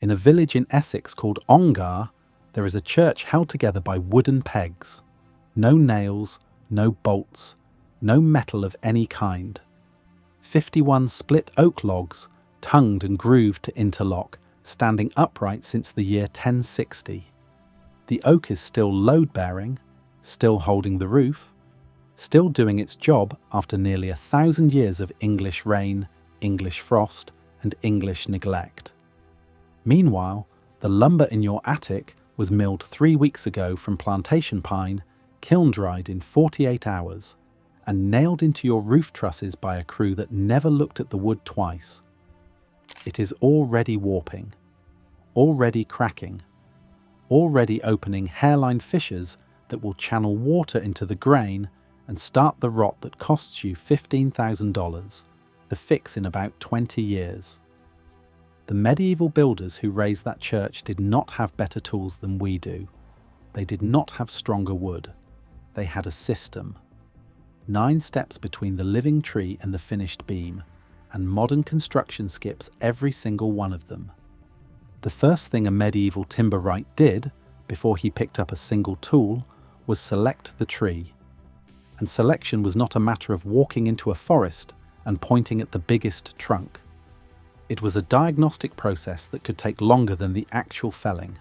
In a village in Essex called Ongar, there is a church held together by wooden pegs. No nails, no bolts, no metal of any kind. 51 split oak logs, tongued and grooved to interlock, standing upright since the year 1060. The oak is still load-bearing, still holding the roof, still doing its job after nearly 1,000 years of English rain, English frost, and English neglect. Meanwhile, the lumber in your attic was milled 3 weeks ago from plantation pine, kiln-dried in 48 hours, and nailed into your roof trusses by a crew that never looked at the wood twice. It is already warping, already cracking, already opening hairline fissures that will channel water into the grain and start the rot that costs you $15,000 to fix in about 20 years. The medieval builders who raised that church did not have better tools than we do. They did not have stronger wood. They had a system. 9 steps between the living tree and the finished beam, and modern construction skips every single one of them. The first thing a medieval timber-wright did, before he picked up a single tool, was select the tree. And selection was not a matter of walking into a forest and pointing at the biggest trunk. It was a diagnostic process that could take longer than the actual felling.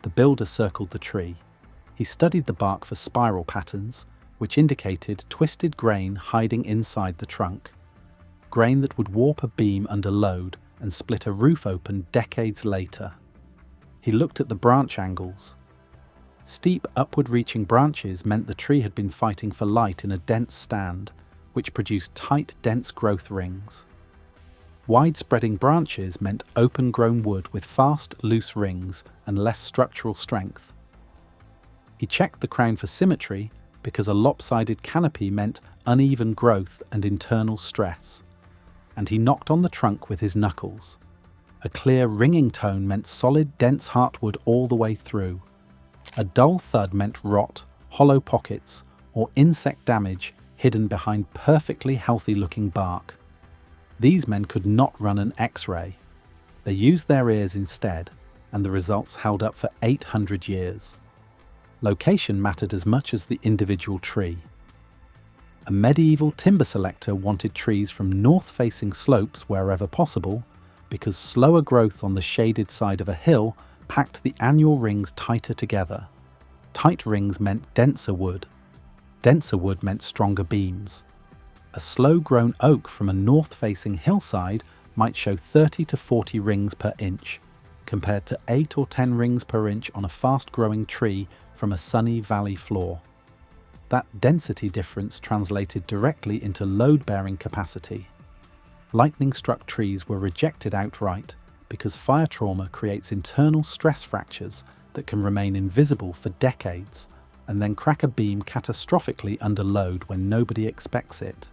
The builder circled the tree. He studied the bark for spiral patterns, which indicated twisted grain hiding inside the trunk. Grain that would warp a beam under load and split a roof open decades later. He looked at the branch angles. Steep upward-reaching branches meant the tree had been fighting for light in a dense stand, which produced tight, dense growth rings. Wide-spreading branches meant open-grown wood with fast, loose rings and less structural strength. He checked the crown for symmetry because a lopsided canopy meant uneven growth and internal stress. And he knocked on the trunk with his knuckles. A clear, ringing tone meant solid, dense heartwood all the way through. A dull thud meant rot, hollow pockets, or insect damage hidden behind perfectly healthy-looking bark. These men could not run an X-ray. They used their ears instead, and the results held up for 800 years. Location mattered as much as the individual tree. A medieval timber selector wanted trees from north-facing slopes wherever possible, because slower growth on the shaded side of a hill packed the annual rings tighter together. Tight rings meant denser wood. Denser wood meant stronger beams. A slow-grown oak from a north-facing hillside might show 30 to 40 rings per inch, compared to 8 or 10 rings per inch on a fast-growing tree from a sunny valley floor. That density difference translated directly into load-bearing capacity. Lightning-struck trees were rejected outright because fire trauma creates internal stress fractures that can remain invisible for decades and then crack a beam catastrophically under load when nobody expects it.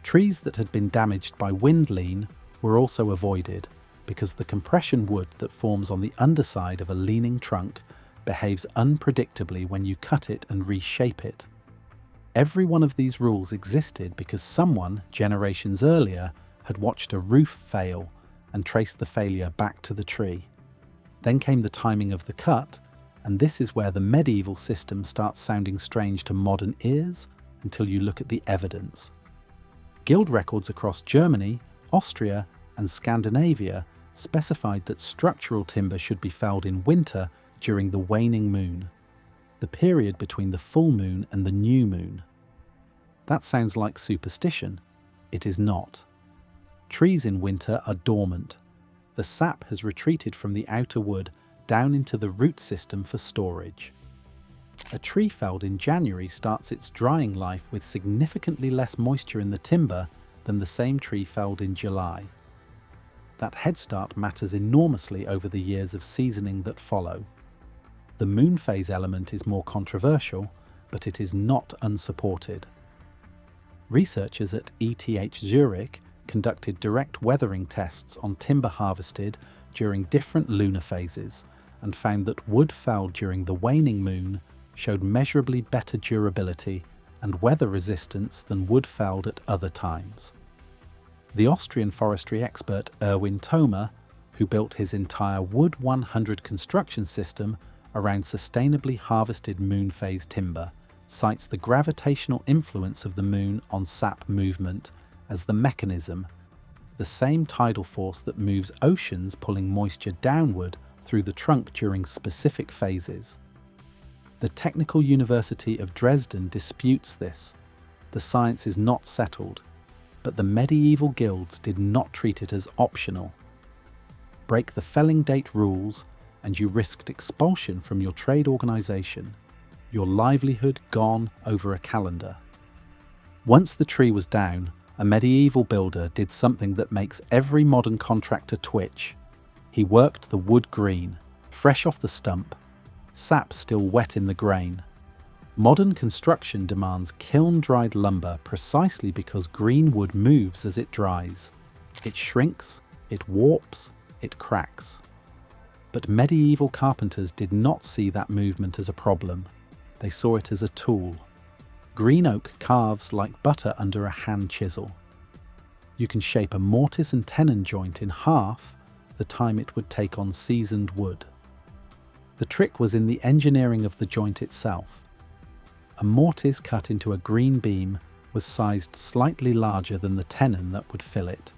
Trees that had been damaged by wind lean were also avoided because the compression wood that forms on the underside of a leaning trunk behaves unpredictably when you cut it and reshape it. Every one of these rules existed because someone, generations earlier, had watched a roof fail and traced the failure back to the tree. Then came the timing of the cut, and this is where the medieval system starts sounding strange to modern ears until you look at the evidence. Guild records across Germany, Austria, and Scandinavia specified that structural timber should be felled in winter during the waning moon, the period between the full moon and the new moon. That sounds like superstition. It is not. Trees in winter are dormant. The sap has retreated from the outer wood down into the root system for storage. A tree felled in January starts its drying life with significantly less moisture in the timber than the same tree felled in July. That head start matters enormously over the years of seasoning that follow. The moon phase element is more controversial, but it is not unsupported. Researchers at ETH Zurich conducted direct weathering tests on timber harvested during different lunar phases and found that wood felled during the waning moon showed measurably better durability and weather resistance than wood felled at other times. The Austrian forestry expert Erwin Thoma, who built his entire Wood 100 construction system around sustainably harvested moon phase timber, cites the gravitational influence of the moon on sap movement as the mechanism, the same tidal force that moves oceans pulling moisture downward through the trunk during specific phases. The Technical University of Dresden disputes this. The science is not settled, but the medieval guilds did not treat it as optional. Break the felling date rules and you risked expulsion from your trade organisation, your livelihood gone over a calendar. Once the tree was down, a medieval builder did something that makes every modern contractor twitch. He worked the wood green, fresh off the stump, sap still wet in the grain. Modern construction demands kiln-dried lumber precisely because green wood moves as it dries. It shrinks, it warps, it cracks. But medieval carpenters did not see that movement as a problem. They saw it as a tool. Green oak carves like butter under a hand chisel. You can shape a mortise and tenon joint in half the time it would take on seasoned wood. The trick was in the engineering of the joint itself. A mortise cut into a green beam was sized slightly larger than the tenon that would fill it.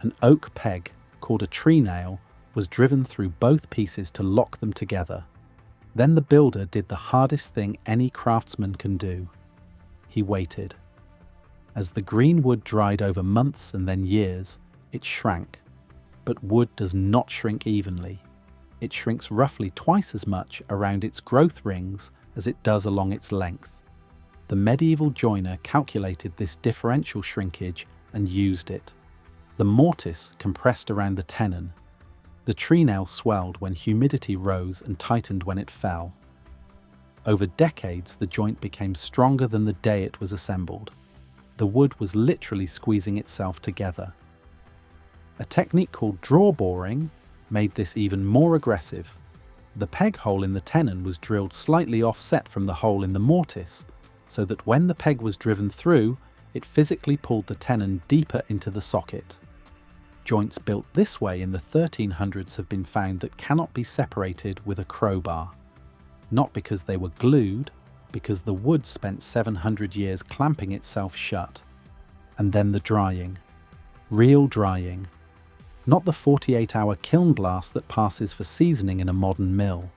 An oak peg, called a tree nail, was driven through both pieces to lock them together. Then the builder did the hardest thing any craftsman can do. He waited. As the green wood dried over months and then years, it shrank. But wood does not shrink evenly. It shrinks roughly twice as much around its growth rings as it does along its length. The medieval joiner calculated this differential shrinkage and used it. The mortise compressed around the tenon. The tree nail swelled when humidity rose and tightened when it fell. Over decades, the joint became stronger than the day it was assembled. The wood was literally squeezing itself together. A technique called draw boring made this even more aggressive. The peg hole in the tenon was drilled slightly offset from the hole in the mortise, so that when the peg was driven through, it physically pulled the tenon deeper into the socket. Joints built this way in the 1300s have been found that cannot be separated with a crowbar. Not because they were glued, because the wood spent 700 years clamping itself shut. And then the drying. Real drying. Not the 48-hour kiln blast that passes for seasoning in a modern mill.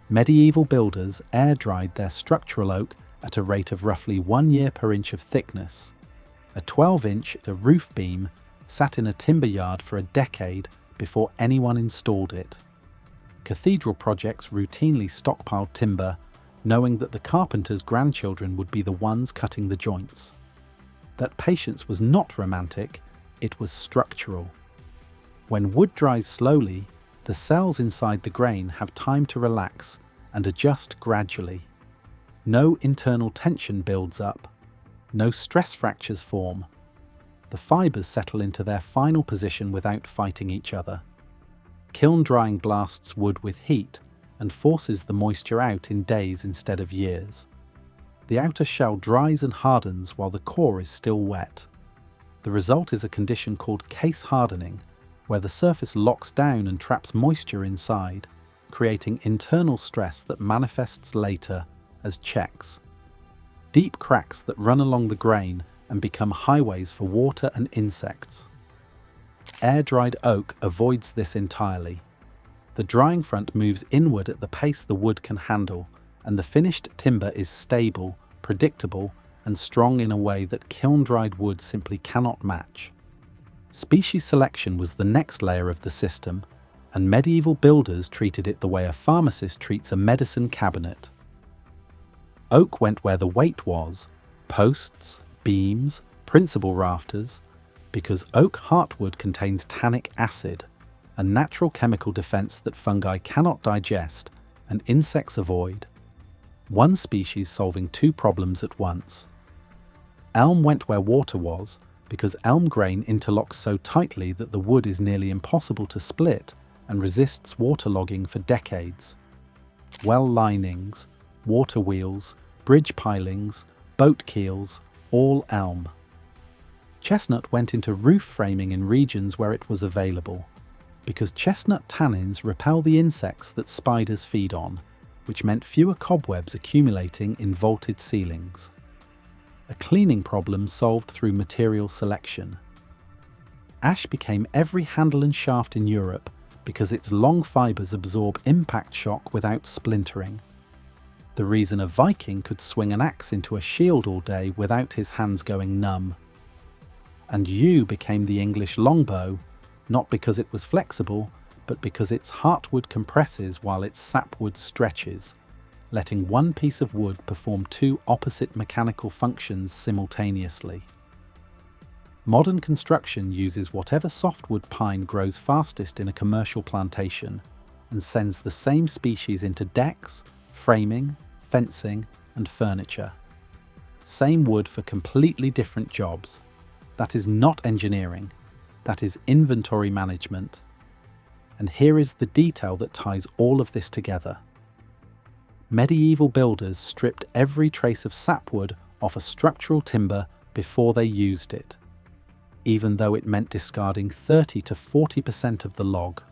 Medieval builders air-dried their structural oak at a rate of roughly 1 year per inch of thickness. A 12-inch roof beam sat in a timber yard for a decade before anyone installed it. Cathedral projects routinely stockpiled timber, knowing that the carpenter's grandchildren would be the ones cutting the joints. That patience was not romantic, it was structural. When wood dries slowly, the cells inside the grain have time to relax and adjust gradually. No internal tension builds up. No stress fractures form. The fibres settle into their final position without fighting each other. Kiln drying blasts wood with heat and forces the moisture out in days instead of years. The outer shell dries and hardens while the core is still wet. The result is a condition called case hardening, where the surface locks down and traps moisture inside, creating internal stress that manifests later as checks. Deep cracks that run along the grain and become highways for water and insects. Air-dried oak avoids this entirely. The drying front moves inward at the pace the wood can handle, and the finished timber is stable, predictable, and strong in a way that kiln-dried wood simply cannot match. Species selection was the next layer of the system, and medieval builders treated it the way a pharmacist treats a medicine cabinet. Oak went where the weight was: posts, beams, principal rafters, because oak heartwood contains tannic acid, a natural chemical defense that fungi cannot digest and insects avoid. One species solving two problems at once. Elm went where water was, because elm grain interlocks so tightly that the wood is nearly impossible to split and resists waterlogging for decades. Well linings, water wheels, bridge pilings, boat keels, all elm. Chestnut went into roof framing in regions where it was available, because chestnut tannins repel the insects that spiders feed on, which meant fewer cobwebs accumulating in vaulted ceilings. A cleaning problem solved through material selection. Ash became every handle and shaft in Europe because its long fibres absorb impact shock without splintering. The reason a Viking could swing an axe into a shield all day without his hands going numb. And yew became the English longbow, not because it was flexible, but because its heartwood compresses while its sapwood stretches, letting one piece of wood perform two opposite mechanical functions simultaneously. Modern construction uses whatever softwood pine grows fastest in a commercial plantation and sends the same species into decks, framing, fencing, and furniture. Same wood for completely different jobs. That is not engineering. That is inventory management. And here is the detail that ties all of this together. Medieval builders stripped every trace of sapwood off a structural timber before they used it, even though it meant discarding 30 to 40% of the log.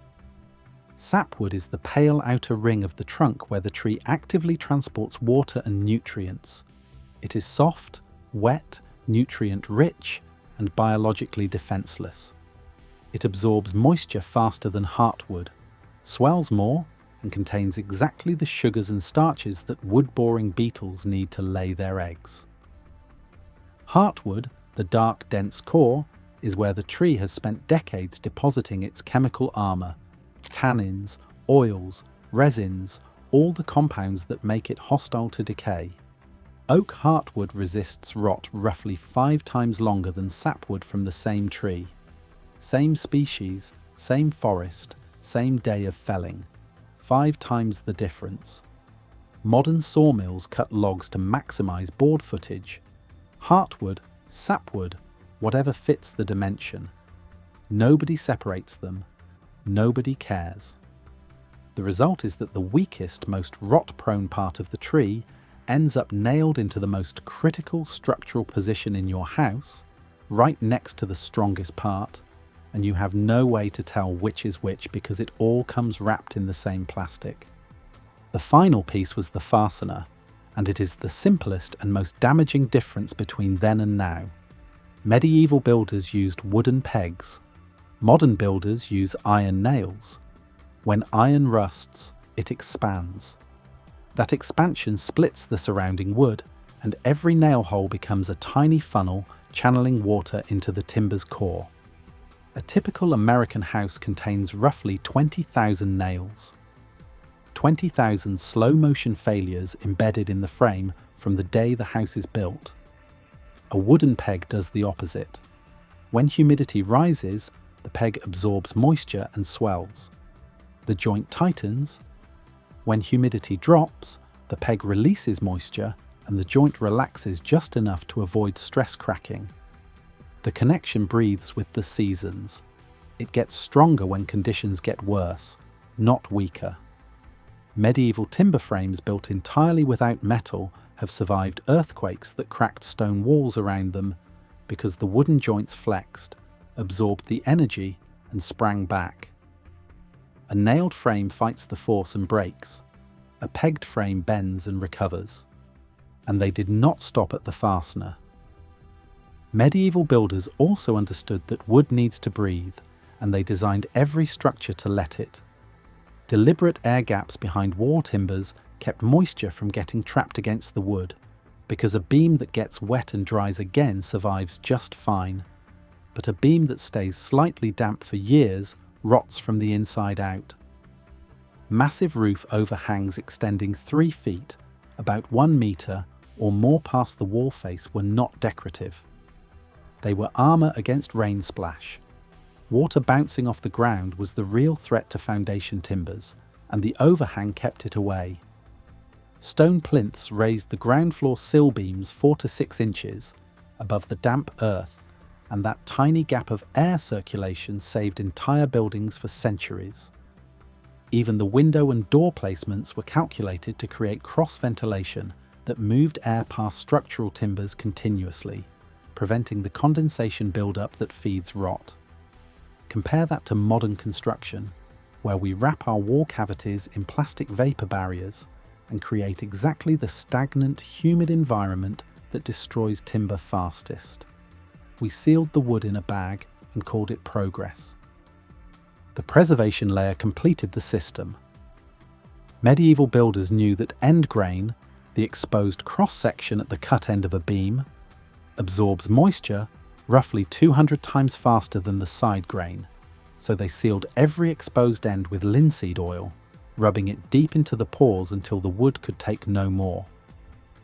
Sapwood is the pale outer ring of the trunk where the tree actively transports water and nutrients. It is soft, wet, nutrient-rich, and biologically defenseless. It absorbs moisture faster than heartwood, swells more, and contains exactly the sugars and starches that wood-boring beetles need to lay their eggs. Heartwood, the dark, dense core, is where the tree has spent decades depositing its chemical armour, tannins, oils, resins, all the compounds that make it hostile to decay. Oak heartwood resists rot roughly 5 times longer than sapwood from the same tree. Same species, same forest, same day of felling. 5 times the difference. Modern sawmills cut logs to maximise board footage. Heartwood, sapwood, whatever fits the dimension. Nobody separates them. Nobody cares. The result is that the weakest, most rot-prone part of the tree ends up nailed into the most critical structural position in your house, right next to the strongest part, and you have no way to tell which is which because it all comes wrapped in the same plastic. The final piece was the fastener, and it is the simplest and most damaging difference between then and now. Medieval builders used wooden pegs. Modern builders use iron nails. When iron rusts, it expands. That expansion splits the surrounding wood, and every nail hole becomes a tiny funnel channeling water into the timber's core. A typical American house contains roughly 20,000 nails. 20,000 slow-motion failures embedded in the frame from the day the house is built. A wooden peg does the opposite. When humidity rises, the peg absorbs moisture and swells. The joint tightens. When humidity drops, the peg releases moisture and the joint relaxes just enough to avoid stress cracking. The connection breathes with the seasons. It gets stronger when conditions get worse, not weaker. Medieval timber frames built entirely without metal have survived earthquakes that cracked stone walls around them because the wooden joints flexed, absorbed the energy, and sprang back. A nailed frame fights the force and breaks. A pegged frame bends and recovers. And they did not stop at the fastener. Medieval builders also understood that wood needs to breathe, and they designed every structure to let it. Deliberate air gaps behind wall timbers kept moisture from getting trapped against the wood, because a beam that gets wet and dries again survives just fine, but a beam that stays slightly damp for years rots from the inside out. Massive roof overhangs extending 3 feet, about 1 metre or more past the wall face were not decorative. They were armour against rain splash. Water bouncing off the ground was the real threat to foundation timbers, and the overhang kept it away. Stone plinths raised the ground floor sill beams 4 to 6 inches above the damp earth, and that tiny gap of air circulation saved entire buildings for centuries. Even the window and door placements were calculated to create cross-ventilation that moved air past structural timbers continuously, preventing the condensation buildup that feeds rot. Compare that to modern construction, where we wrap our wall cavities in plastic vapor barriers and create exactly the stagnant, humid environment that destroys timber fastest. We sealed the wood in a bag and called it progress. The preservation layer completed the system. Medieval builders knew that end grain, the exposed cross-section at the cut end of a beam, absorbs moisture roughly 200 times faster than the side grain, so they sealed every exposed end with linseed oil, rubbing it deep into the pores until the wood could take no more.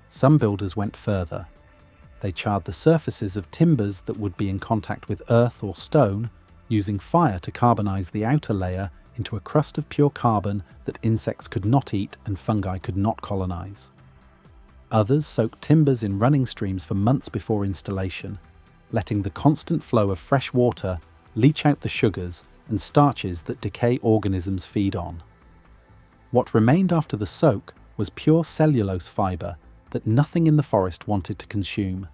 Some builders went further. They charred the surfaces of timbers that would be in contact with earth or stone, using fire to carbonize the outer layer into a crust of pure carbon that insects could not eat and fungi could not colonize. Others soaked timbers in running streams for months before installation, letting the constant flow of fresh water leach out the sugars and starches that decay organisms feed on. What remained after the soak was pure cellulose fiber that nothing in the forest wanted to consume.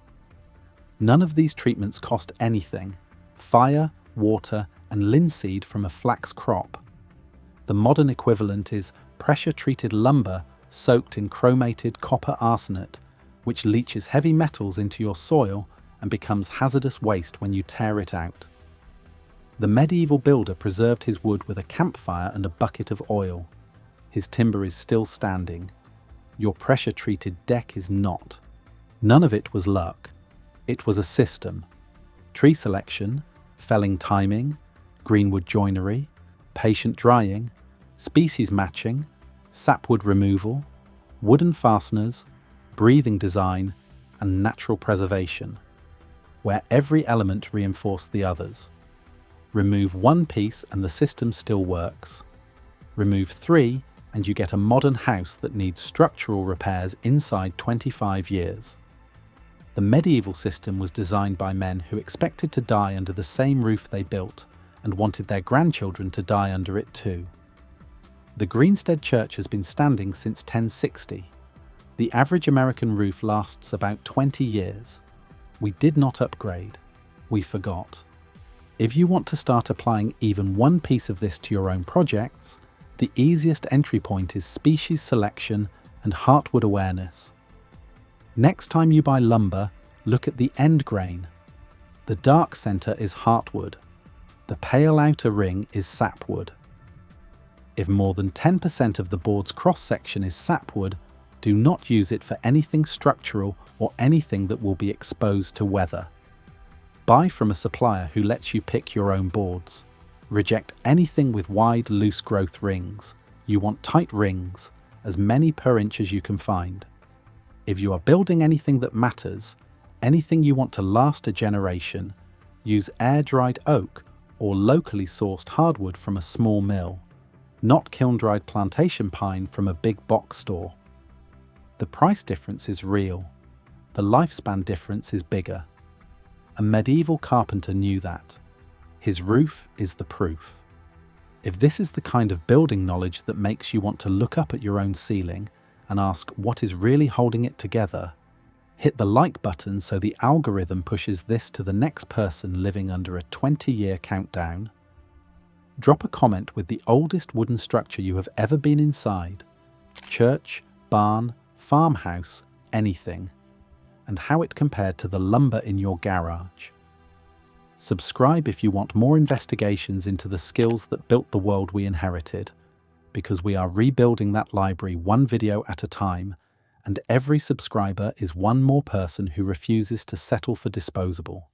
None of these treatments cost anything: fire, water, and linseed from a flax crop. The modern equivalent is pressure-treated lumber soaked in chromated copper arsenate, which leaches heavy metals into your soil and becomes hazardous waste when you tear it out. The medieval builder preserved his wood with a campfire and a bucket of oil. His timber is still standing. Your pressure-treated deck is not. None of it was luck. It was a system. Tree selection, felling timing, Greenwood joinery, patient drying, species matching, sapwood removal, wooden fasteners, breathing design, and natural preservation, where every element reinforced the others. Remove one piece and the system still works. Remove 3 and you get a modern house that needs structural repairs inside 25 years. The medieval system was designed by men who expected to die under the same roof they built and wanted their grandchildren to die under it too. The Greenstead Church has been standing since 1060. The average American roof lasts about 20 years. We did not upgrade. We forgot. If you want to start applying even one piece of this to your own projects, the easiest entry point is species selection and heartwood awareness. Next time you buy lumber, look at the end grain. The dark center is heartwood. The pale outer ring is sapwood. If more than 10% of the board's cross-section is sapwood, do not use it for anything structural or anything that will be exposed to weather. Buy from a supplier who lets you pick your own boards. Reject anything with wide, loose growth rings. You want tight rings, as many per inch as you can find. If you are building anything that matters, anything you want to last a generation, use air-dried oak or locally sourced hardwood from a small mill, not kiln-dried plantation pine from a big box store. The price difference is real. The lifespan difference is bigger. A medieval carpenter knew that. His roof is the proof. If this is the kind of building knowledge that makes you want to look up at your own ceiling and ask what is really holding it together, hit the like button so the algorithm pushes this to the next person living under a 20-year countdown. Drop a comment with the oldest wooden structure you have ever been inside. Church, barn, farmhouse, anything. And how it compared to the lumber in your garage. Subscribe if you want more investigations into the skills that built the world we inherited, because we are rebuilding that library one video at a time, and every subscriber is one more person who refuses to settle for disposable.